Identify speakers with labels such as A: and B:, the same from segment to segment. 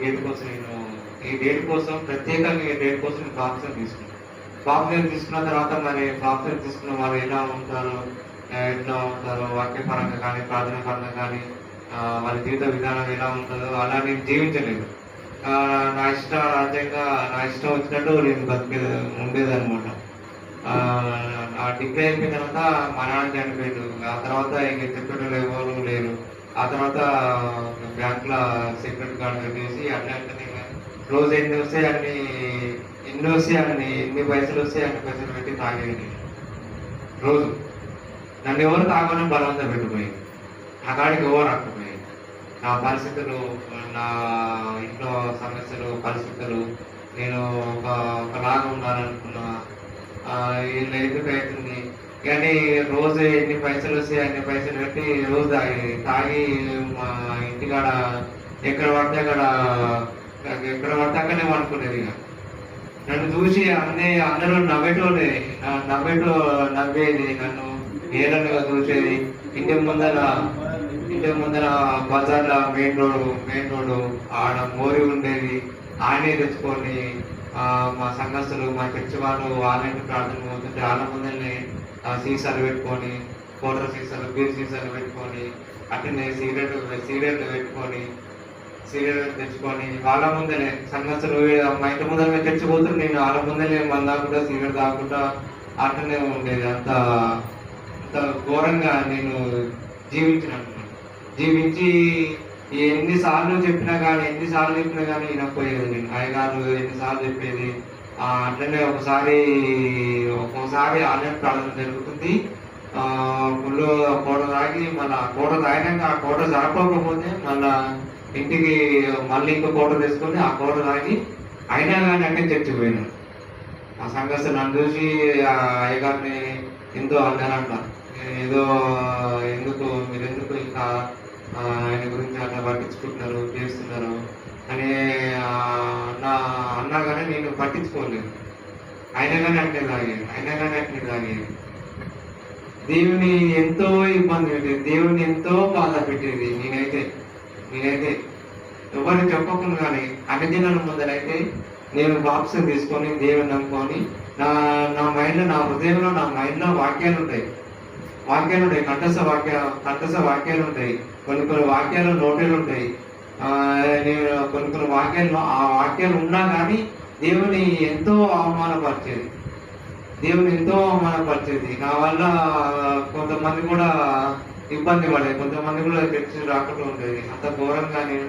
A: Date కోసం ఈ date కోసం ప్రత్యేకంగా ఈ డేట్ కోసం నేను బాప్తిజం తీసుకున్నాను. బాప్తిజం తీసుకున్న తర్వాత మరి బాప్తిజం తీసుకున్న వారు ఎలా ఉంటారు, వాక్యపరంగా కానీ ప్రార్థన పరంగా కానీ వాళ్ళ జీవిత విధానం ఎలా ఉంటుందో అలా నేను జీవించలేదు. నా రాజ్యంగా నా ఇష్టం వచ్చినట్టు నేను ఉండేదన్నమాట. ఆ డిగ్రీ అయిపోయిన తర్వాత మా నాన్న చనిపోయాడు. ఆ తర్వాత ఇంక చెప్పేటోళ్ళు ఎవరు లేరు. ఆ తర్వాత బ్యాంకులో సెక్యూరిటీ గార్డ్ పెట్టేసి అట్లా రోజు ఎన్ని పైసలు వస్తే అన్ని పైసలు పెట్టి తాగేది రోజు. నన్ను ఎవరు తాగని బలవంతం పెట్టిపోయింది. నా కాడికి ఎవరు రాకపోయింది. నా పరిస్థితులు, నా ఇంట్లో సమస్యలు, పరిస్థితులు, నేను ఒకలాగా ఉండాలనుకున్నా వీళ్ళు ఎందుకు అవుతుంది కానీ రోజు ఎన్ని పైసలు వస్తాయి అన్ని పైసలు పెట్టి రోజు తాగి మా ఇంటికాడ ఎక్కడ పడితే అక్కడనే అనుకునేది. ఇక నన్ను చూసి అందరూ నవ్వేది, నన్ను ఏదన్నా చూసేది. ఇంటి ముందర బజార్లో మెయిన్ రోడ్డు ఆడ మోరి ఉండేది. ఆయనే తెచ్చుకొని మా సంఘస్థులు, మా చర్చి వాళ్ళు వాళ్ళని ప్రార్థన పోతుంటే వాళ్ళ ముందరనే సీసాలు పెట్టుకొని, కోటర్ సీసాలు, బీర్ సీసాలు పెట్టుకొని, అట్లనే సిగరెట్లు పెట్టుకొని, సిగరెట్లు తెచ్చుకొని వాళ్ళ ముందరే సంఘస్థులు మా ఇంటి ముందర చచ్చిపోతుంటే నేను వాళ్ళ ముందరే మందు తాకుండా సిగరెట్ తాకుండా అట్లనే ఉండేది. అంత ఘోరంగా నేను జీవించి ఎన్నిసార్లు చెప్పినా కానీ వినకపోయేది. నేను అయ్యగారు ఎన్నిసార్లు చెప్పేది అట్లనే ఒక్కోసారి ఆన్లైన్ ప్రార్థన జరుగుతుంది. ఫుల్ కోట తాగి మళ్ళీ తాగినాక ఆ కోట జరపకపోతే ఇంటికి మళ్ళీ ఇంకో కోట తీసుకొని ఆ కోట తాగి అయినా కానీ అంటే చర్చికి పోయినాను. ఆ సంఘస్థ నన్ను చూసి అయ్యగారిని ఎంతో అన్నారంట, ఏదో మీరెందుకు ఇంకా ఆయన గురించి అట్లా పట్టించుకుంటున్నారు, చేస్తున్నారు అని అన్నా కానీ నేను పట్టించుకోలేదు. అయినా కానీ అట్లే తాగేది. దేవుని ఎంతో ఇబ్బంది పెట్టేది, దేవుని ఎంతో బాధ పెట్టేది. నేనైతే ఎవరు చెప్పకుండా కానీ అన్ని దినాల ముందరైతే నేను బాప్సం తీసుకొని దేవుని నమ్ముకొని నా మైండ్లో, నా హృదయంలో, నా మైండ్లో వాక్యాలు ఉంటాయి. కంఠస్థ వాక్యాలు ఉంటాయి. కొన్ని వాక్యాలు నోటేలు ఉంటాయి. నేను కొన్ని వాక్యాలు ఆ వాక్యాలు ఉన్నా కానీ దేవుని ఎంతో అవమానపరిచేది. నా వల్ల కొంతమంది కూడా ఇబ్బంది పడేది, కొంతమంది కూడా చర్చ రాకుండా ఉండేది. అంత ఘోరంగా నేను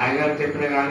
A: అయ్యగారు చెప్పిన కానీ